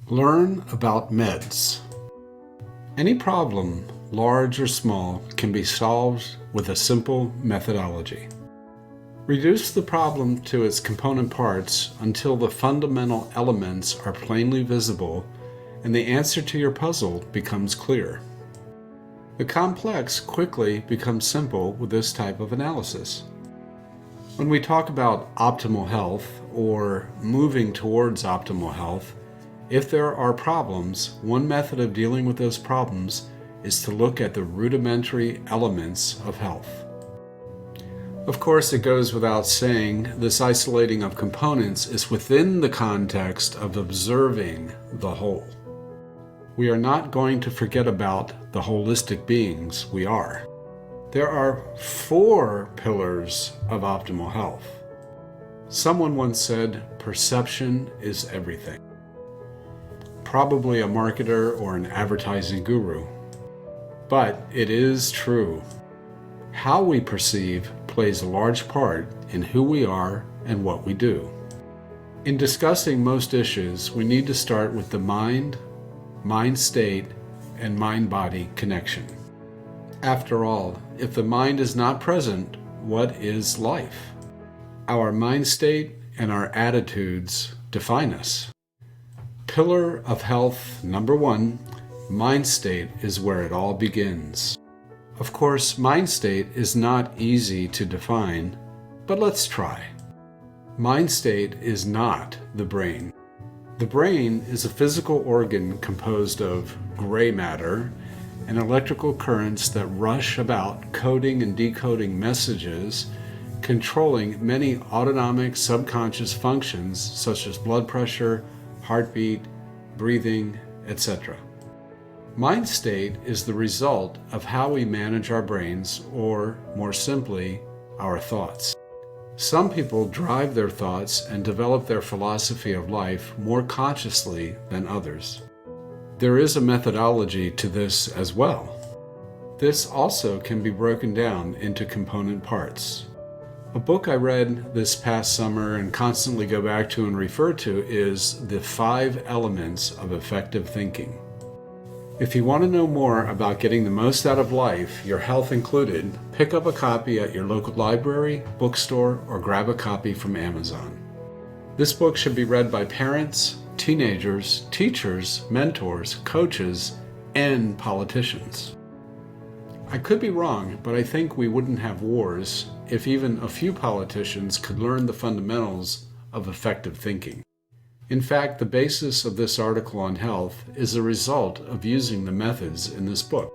Learn about M.E.D.S. Any problem, large or small, can be solved with a simple methodology. Reduce the problem to its component parts until the fundamental elements are plainly visible and the answer to your puzzle becomes clear. The complex quickly becomes simple with this type of analysis. When we talk about optimal health or moving towards optimal health, if there are problems, one method of dealing with those problems is to look at the rudimentary elements of health. Of course, it goes without saying, this isolating of components is within the context of observing the whole. We are not going to forget about the holistic beings we are. There are 4 pillars of optimal health. Someone once said, perception is everything. Probably a marketer or an advertising guru. But it is true. How we perceive plays a large part in who we are and what we do. In discussing most issues, we need to start with the mind state, and mind-body connection. After all, if the mind is not present, what is life? Our mind state and our attitudes define us. Pillar of health number 1, mind state, is where it all begins. Of course, mind state is not easy to define, but let's try. Mind state is not the brain. The brain is a physical organ composed of gray matter and electrical currents that rush about coding and decoding messages, controlling many autonomic subconscious functions such as blood pressure, heartbeat, breathing, etc. Mind state is the result of how we manage our brains, or more simply, our thoughts. Some people drive their thoughts and develop their philosophy of life more consciously than others. There is a methodology to this as well. This also can be broken down into component parts. A book I read this past summer and constantly go back to and refer to is The 5 Elements of Effective Thinking. If you want to know more about getting the most out of life, your health included, pick up a copy at your local library, bookstore, or grab a copy from Amazon. This book should be read by parents, teenagers, teachers, mentors, coaches, and politicians. I could be wrong, but I think we wouldn't have wars if even a few politicians could learn the fundamentals of effective thinking. In fact, the basis of this article on health is a result of using the methods in this book.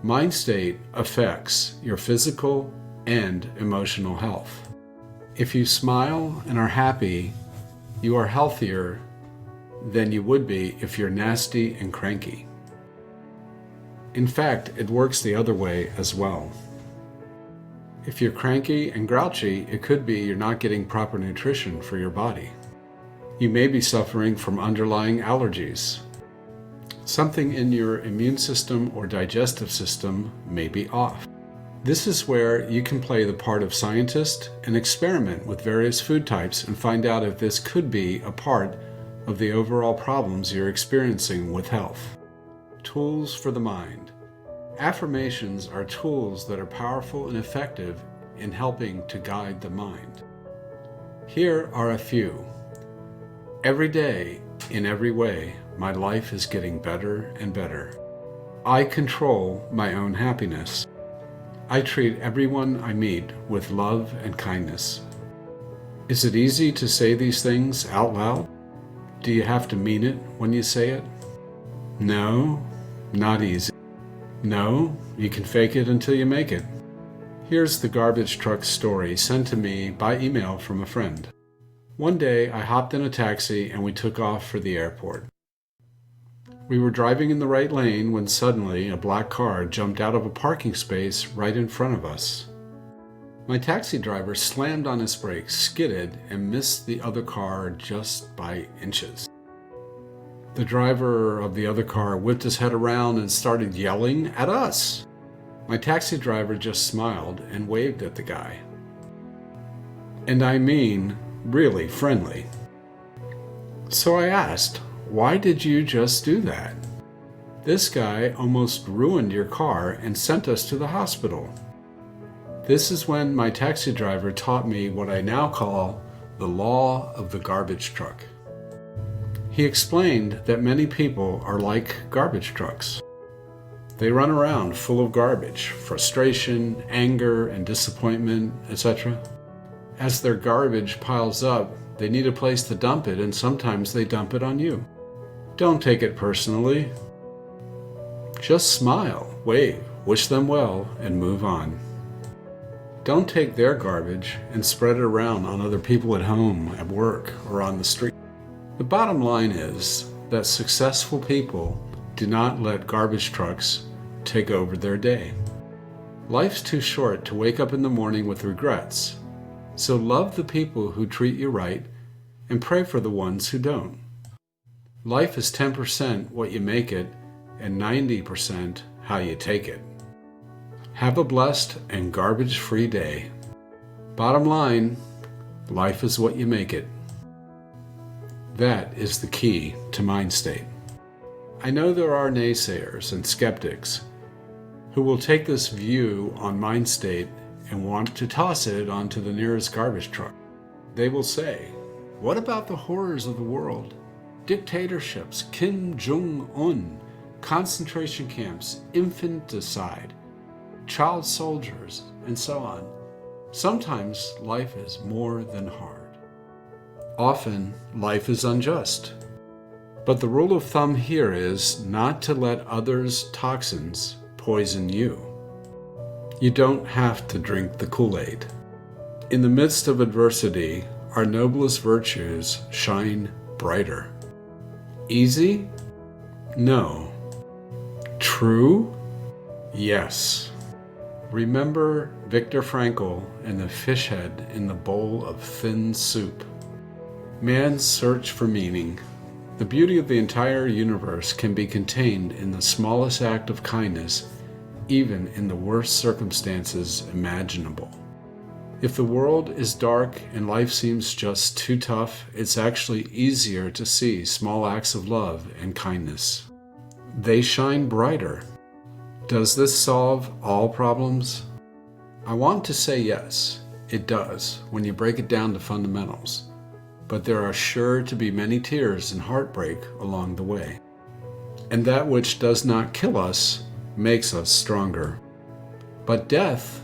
Mind state affects your physical and emotional health. If you smile and are happy, you are healthier than you would be if you're nasty and cranky. In fact, it works the other way as well. If you're cranky and grouchy, it could be you're not getting proper nutrition for your body. You may be suffering from underlying allergies. Something in your immune system or digestive system may be off. This is where you can play the part of scientist and experiment with various food types and find out if this could be a part of the overall problems you're experiencing with health. Tools for the mind. Affirmations are tools that are powerful and effective in helping to guide the mind. Here are a few. Every day, in every way, my life is getting better and better. I control my own happiness. I treat everyone I meet with love and kindness. Is it easy to say these things out loud? Do you have to mean it when you say it? No, not easy. No, you can fake it until you make it. Here's the garbage truck story sent to me by email from a friend. One day, I hopped in a taxi and we took off for the airport. We were driving in the right lane when suddenly a black car jumped out of a parking space right in front of us. My taxi driver slammed on his brakes, skidded, and missed the other car just by inches. The driver of the other car whipped his head around and started yelling at us. My taxi driver just smiled and waved at the guy. And I mean, really friendly. So I asked, Why did you just do that? This guy almost ruined your car and sent us to the hospital. This is when my taxi driver taught me what I now call the law of the garbage truck. He explained that many people are like garbage trucks. They run around full of garbage, frustration, anger, and disappointment, etc. As their garbage piles up, they need a place to dump it, and sometimes they dump it on you. Don't take it personally. Just smile, wave, wish them well, and move on. Don't take their garbage and spread it around on other people at home, at work, or on the street. The bottom line is that successful people do not let garbage trucks take over their day. Life's too short to wake up in the morning with regrets, so love the people who treat you right and pray for the ones who don't. Life is 10% what you make it and 90% how you take it. Have a blessed and garbage-free day. Bottom line, life is what you make it. That is the key to mind state. I know there are naysayers and skeptics who will take this view on mind state and want to toss it onto the nearest garbage truck. They will say, what about the horrors of the world? Dictatorships, Kim Jong-un, concentration camps, infanticide, child soldiers, and so on. Sometimes life is more than hard. Often, life is unjust. But the rule of thumb here is not to let others' toxins poison you. You don't have to drink the Kool-Aid. In the midst of adversity, our noblest virtues shine brighter. Easy? No. True? Yes. Remember Viktor Frankl and the fish head in the bowl of thin soup. Man's search for meaning. The beauty of the entire universe can be contained in the smallest act of kindness, even in the worst circumstances imaginable. If the world is dark and life seems just too tough, it's actually easier to see small acts of love and kindness. They shine brighter. Does this solve all problems? I want to say yes, it does, when you break it down to fundamentals. But there are sure to be many tears and heartbreak along the way. And that which does not kill us makes us stronger. But death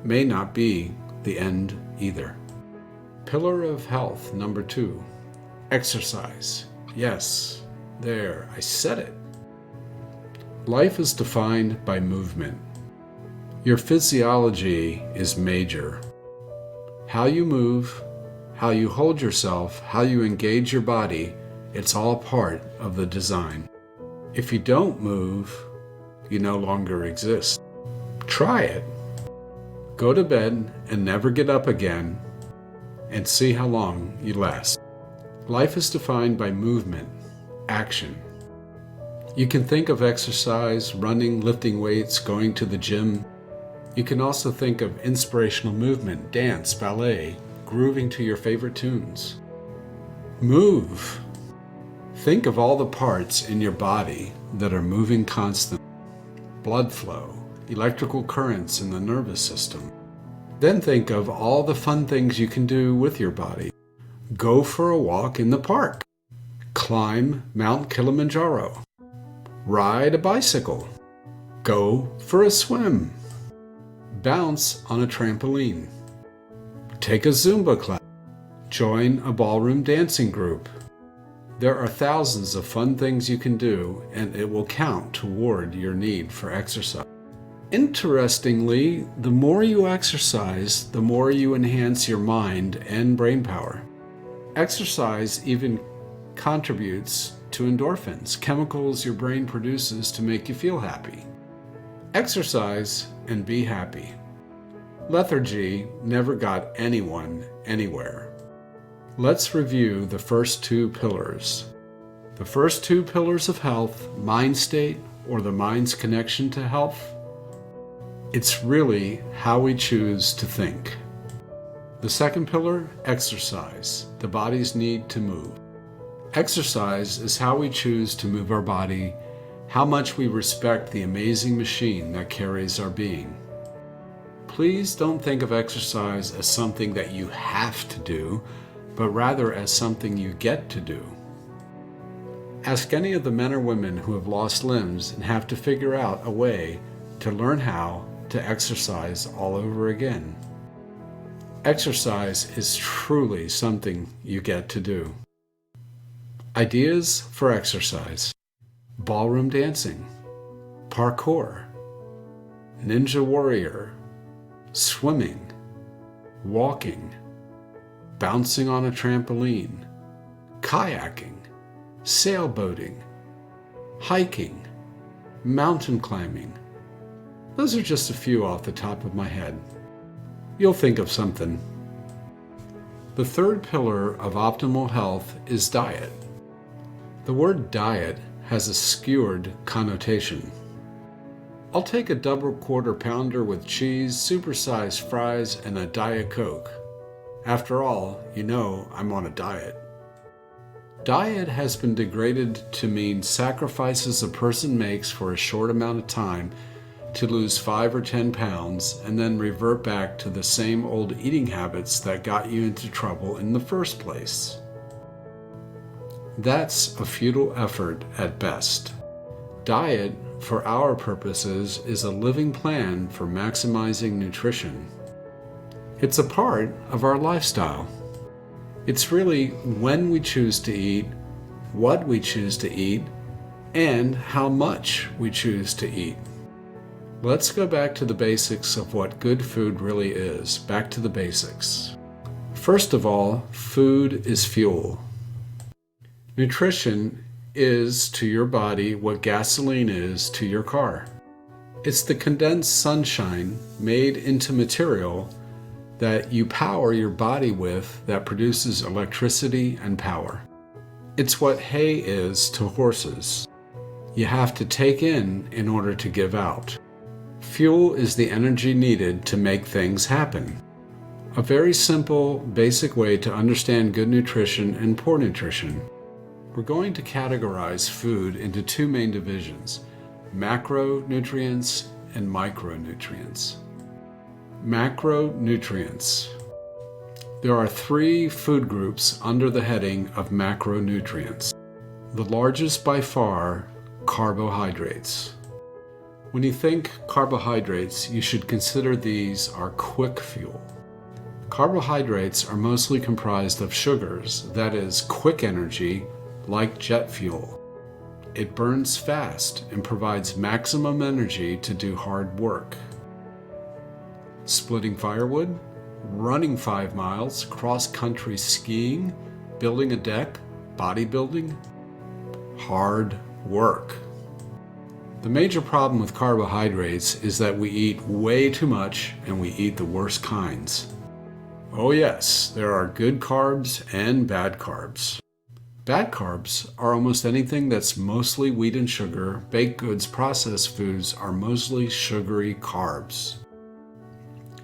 may not be the end either. Pillar of health number 2, exercise. Yes, there, I said it. Life is defined by movement. Your physiology is major. How you move, how you hold yourself, how you engage your body, it's all part of the design. If you don't move, you no longer exist. Try it. Go to bed and never get up again and see how long you last. Life is defined by movement, action. You can think of exercise, running, lifting weights, going to the gym. You can also think of inspirational movement, dance, ballet, grooving to your favorite tunes. Move. Think of all the parts in your body that are moving constantly. Blood flow, electrical currents in the nervous system. Then think of all the fun things you can do with your body. Go for a walk in the park. Climb Mount Kilimanjaro. Ride a bicycle. Go for a swim. Bounce on a trampoline. Take a Zumba class. Join a ballroom dancing group. There are thousands of fun things you can do, and it will count toward your need for exercise. Interestingly, the more you exercise, the more you enhance your mind and brain power. Exercise even contributes to endorphins, chemicals your brain produces to make you feel happy. Exercise and be happy. Lethargy never got anyone anywhere. Let's review the first 2 pillars. The first 2 pillars of health, mind state, or the mind's connection to health. It's really how we choose to think. The second pillar, exercise, the body's need to move. Exercise is how we choose to move our body, how much we respect the amazing machine that carries our being. Please don't think of exercise as something that you have to do, but rather as something you get to do. Ask any of the men or women who have lost limbs and have to figure out a way to learn how to exercise all over again. Exercise is truly something you get to do. Ideas for exercise: ballroom dancing, parkour, ninja warrior, swimming, walking, bouncing on a trampoline, kayaking, sailboating, hiking, mountain climbing. Those are just a few off the top of my head. You'll think of something. The third pillar of optimal health is diet. The word diet has a skewed connotation. I'll take a double quarter pounder with cheese, supersized fries, and a Diet Coke. After all, you know I'm on a diet. Diet has been degraded to mean sacrifices a person makes for a short amount of time to lose 5 or 10 pounds and then revert back to the same old eating habits that got you into trouble in the first place. That's a futile effort at best. Diet, for our purposes, is a living plan for maximizing nutrition. It's a part of our lifestyle. It's really when we choose to eat, what we choose to eat, and how much we choose to eat. Let's go back to the basics of what good food really is. Back to the basics. First of all, food is fuel. Nutrition is to your body what gasoline is to your car. It's the condensed sunshine made into material that you power your body with that produces electricity and power. It's what hay is to horses. You have to take in order to give out. Fuel is the energy needed to make things happen. A very simple, basic way to understand good nutrition and poor nutrition. We're going to categorize food into two main divisions: macronutrients and micronutrients. Macronutrients. There are 3 food groups under the heading of macronutrients. The largest by far, carbohydrates. When you think carbohydrates, you should consider these our quick fuel. Carbohydrates are mostly comprised of sugars, that is, quick energy, like jet fuel. It burns fast and provides maximum energy to do hard work. Splitting firewood, running 5 miles, cross-country skiing, building a deck, bodybuilding, hard work. The major problem with carbohydrates is that we eat way too much and we eat the worst kinds. Oh yes, there are good carbs and bad carbs. Bad carbs are almost anything that's mostly wheat and sugar. Baked goods, processed foods are mostly sugary carbs.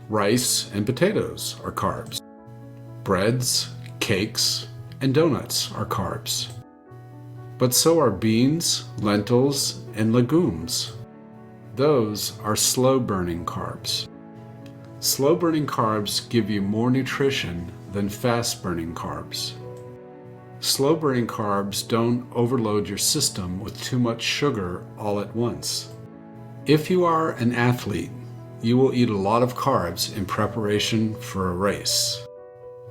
Rice and potatoes are carbs. Breads, cakes, and donuts are carbs. But so are beans, lentils, and legumes. Those are slow-burning carbs. Slow-burning carbs give you more nutrition than fast-burning carbs. Slow-burning carbs don't overload your system with too much sugar all at once. If you are an athlete, you will eat a lot of carbs in preparation for a race.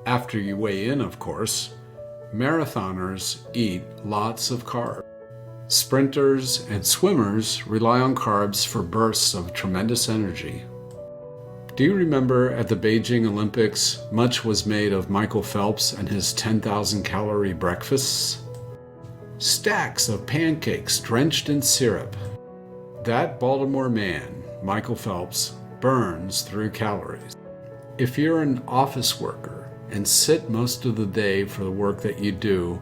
After you weigh in, of course. Marathoners eat lots of carbs. Sprinters and swimmers rely on carbs for bursts of tremendous energy. Do you remember at the Beijing Olympics, much was made of Michael Phelps and his 10,000 calorie breakfasts? Stacks of pancakes drenched in syrup. That Baltimore man, Michael Phelps, burns through calories. If you're an office worker and sit most of the day for the work that you do,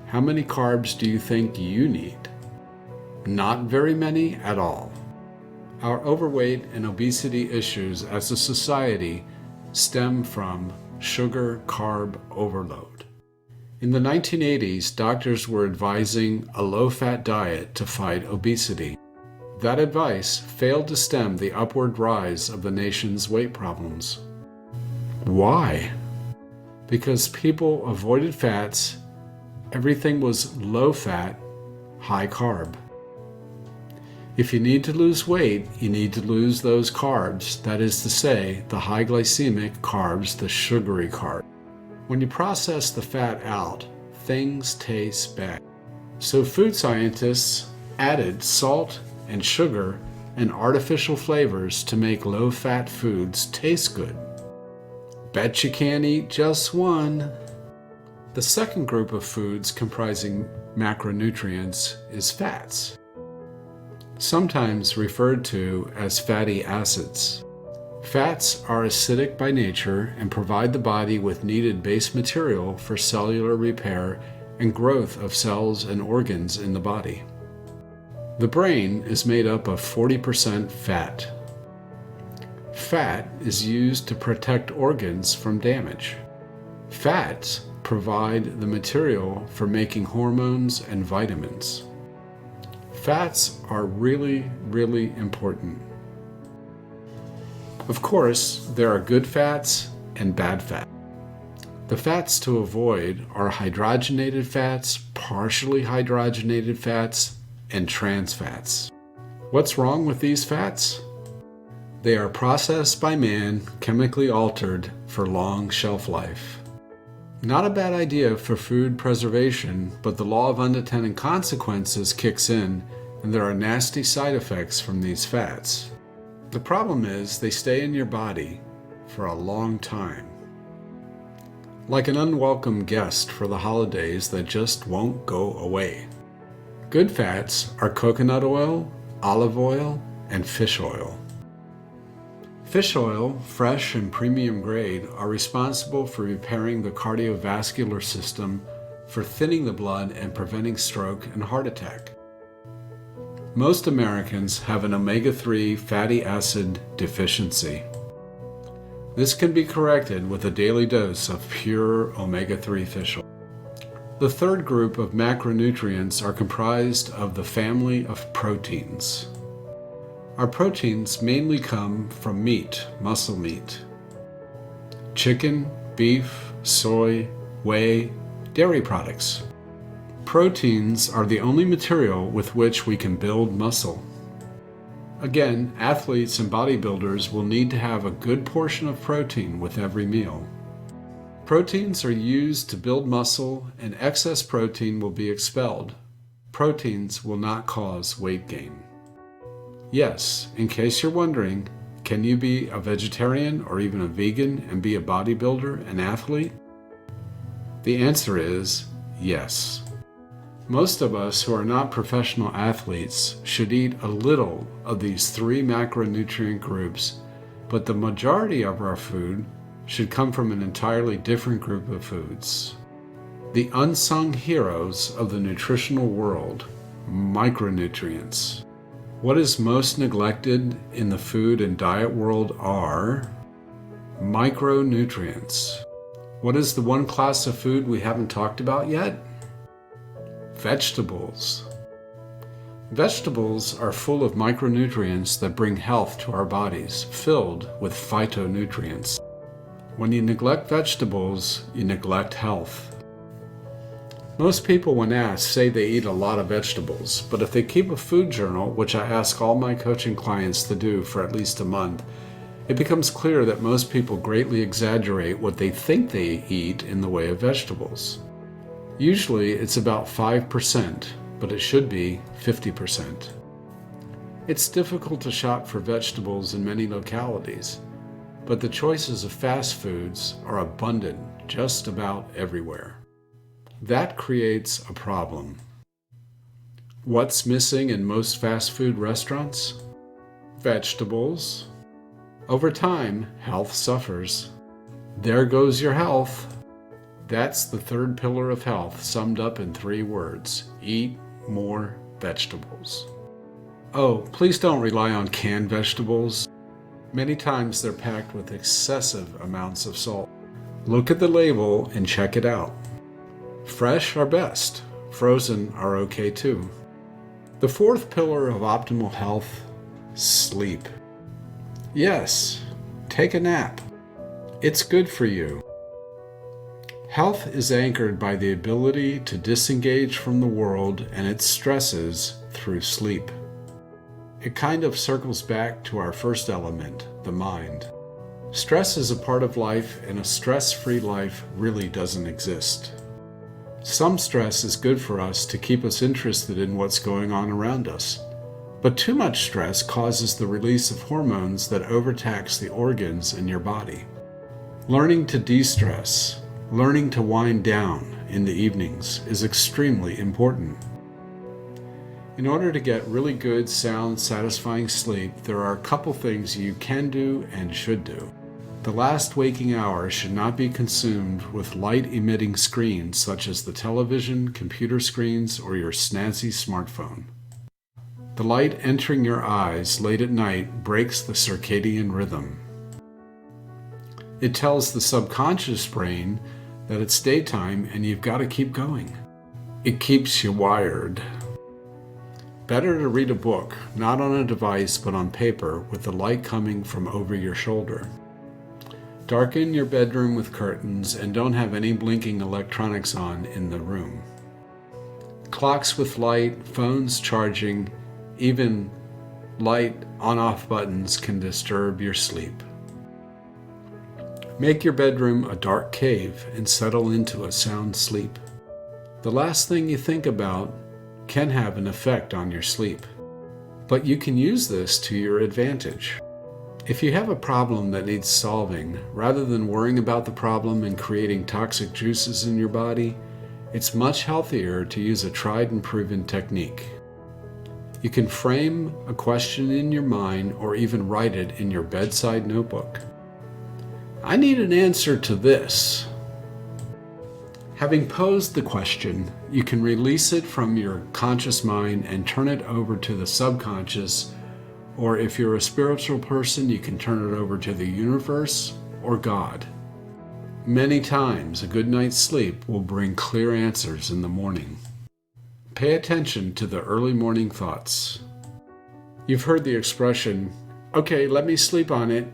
how many carbs do you think you need? Not very many at all. Our overweight and obesity issues as a society stem from sugar carb overload. In the 1980s, doctors were advising a low-fat diet to fight obesity. That advice failed to stem the upward rise of the nation's weight problems. Why? Because people avoided fats, everything was low-fat, high-carb. If you need to lose weight, you need to lose those carbs, that is to say, the high glycemic carbs, the sugary carbs. When you process the fat out, things taste bad. So food scientists added salt and sugar and artificial flavors to make low-fat foods taste good. Bet you can't eat just one. The second group of foods comprising macronutrients is fats, sometimes referred to as fatty acids. Fats are acidic by nature and provide the body with needed base material for cellular repair and growth of cells and organs in the body. The brain is made up of 40% fat. Fat is used to protect organs from damage. Fats provide the material for making hormones and vitamins. Fats are really, really important. Of course, there are good fats and bad fats. The fats to avoid are hydrogenated fats, partially hydrogenated fats, and trans fats. What's wrong with these fats? They are processed by man, chemically altered for long shelf life. Not a bad idea for food preservation, but the law of unintended consequences kicks in, and there are nasty side effects from these fats. The problem is they stay in your body for a long time. Like an unwelcome guest for the holidays that just won't go away. Good fats are coconut oil, olive oil, and fish oil. Fish oil, fresh and premium grade, are responsible for repairing the cardiovascular system, for thinning the blood and preventing stroke and heart attack. Most Americans have an omega-3 fatty acid deficiency. This can be corrected with a daily dose of pure omega-3 fish oil. The third group of macronutrients are comprised of the family of proteins. Our proteins mainly come from meat, muscle meat, chicken, beef, soy, whey, dairy products. Proteins are the only material with which we can build muscle. Again, athletes and bodybuilders will need to have a good portion of protein with every meal. Proteins are used to build muscle, and excess protein will be expelled. Proteins will not cause weight gain. Yes, in case you're wondering, can you be a vegetarian or even a vegan and be a bodybuilder and athlete? The answer is yes. Most of us who are not professional athletes should eat a little of these three macronutrient groups, but the majority of our food should come from an entirely different group of foods. The unsung heroes of the nutritional world, micronutrients. What is most neglected in the food and diet world are micronutrients. What is the one class of food we haven't talked about yet? Vegetables. Vegetables are full of micronutrients that bring health to our bodies, filled with phytonutrients. When you neglect vegetables, you neglect health. Most people, when asked, say they eat a lot of vegetables, but if they keep a food journal, which I ask all my coaching clients to do for at least a month, it becomes clear that most people greatly exaggerate what they think they eat in the way of vegetables. Usually it's about 5%, but it should be 50%. It's difficult to shop for vegetables in many localities, but the choices of fast foods are abundant just about everywhere. That creates a problem. What's missing in most fast food restaurants? Vegetables. Over time, health suffers. There goes your health. That's the third pillar of health, summed up in 3 words. Eat more vegetables. Oh, please don't rely on canned vegetables. Many times they're packed with excessive amounts of salt. Look at the label and check it out. Fresh are best. Frozen are okay too. The fourth pillar of optimal health: sleep. Yes, take a nap. It's good for you. Health is anchored by the ability to disengage from the world and its stresses through sleep. It kind of circles back to our first element, the mind. Stress is a part of life, and a stress-free life really doesn't exist. Some stress is good for us to keep us interested in what's going on around us. But too much stress causes the release of hormones that overtax the organs in your body. Learning to de-stress, learning to wind down in the evenings is extremely important. In order to get really good, sound, satisfying sleep, there are a couple things you can do and should do. The last waking hour should not be consumed with light-emitting screens such as the television, computer screens, or your snazzy smartphone. The light entering your eyes late at night breaks the circadian rhythm. It tells the subconscious brain that it's daytime and you've got to keep going. It keeps you wired. Better to read a book, not on a device but on paper, with the light coming from over your shoulder. Darken your bedroom with curtains and don't have any blinking electronics on in the room. Clocks with light, phones charging, even light on-off buttons can disturb your sleep. Make your bedroom a dark cave and settle into a sound sleep. The last thing you think about can have an effect on your sleep, but you can use this to your advantage. If you have a problem that needs solving, rather than worrying about the problem and creating toxic juices in your body, it's much healthier to use a tried and proven technique. You can frame a question in your mind or even write it in your bedside notebook. I need an answer to this. Having posed the question, you can release it from your conscious mind and turn it over to the subconscious, or if you're a spiritual person, you can turn it over to the universe or God. Many times, a good night's sleep will bring clear answers in the morning. Pay attention to the early morning thoughts. You've heard the expression, "Okay, let me sleep on it,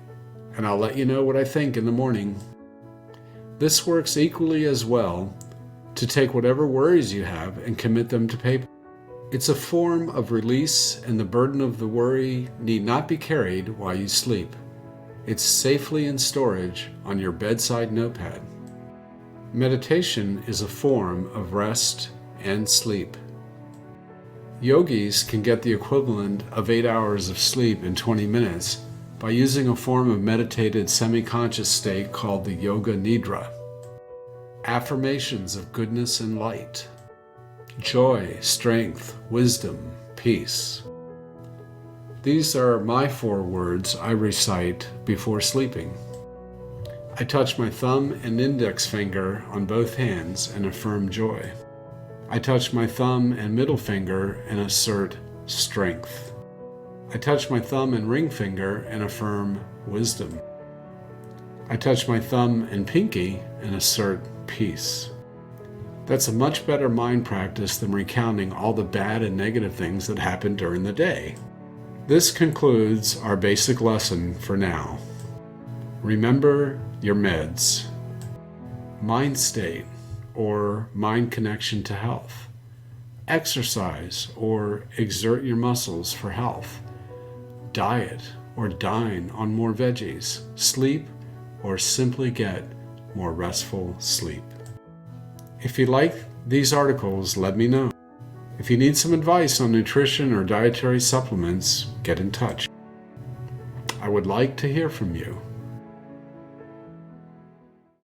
and I'll let you know what I think in the morning." This works equally as well to take whatever worries you have and commit them to paper. It's a form of release, and the burden of the worry need not be carried while you sleep. It's safely in storage on your bedside notepad. Meditation is a form of rest and sleep. Yogis can get the equivalent of 8 hours of sleep in 20 minutes by using a form of meditated semi-conscious state called the Yoga Nidra. Affirmations of goodness and light. Joy, strength, wisdom, peace. These are my 4 words I recite before sleeping. I touch my thumb and index finger on both hands and affirm joy. I touch my thumb and middle finger and assert strength. I touch my thumb and ring finger and affirm wisdom. I touch my thumb and pinky and assert peace. That's a much better mind practice than recounting all the bad and negative things that happened during the day. This concludes our basic lesson for now. Remember your meds. Mind state, or mind connection to health. Exercise, or exert your muscles for health. Diet, or dine on more veggies. Sleep, or simply get more restful sleep. If you like these articles, let me know. If you need some advice on nutrition or dietary supplements, get in touch. I would like to hear from you.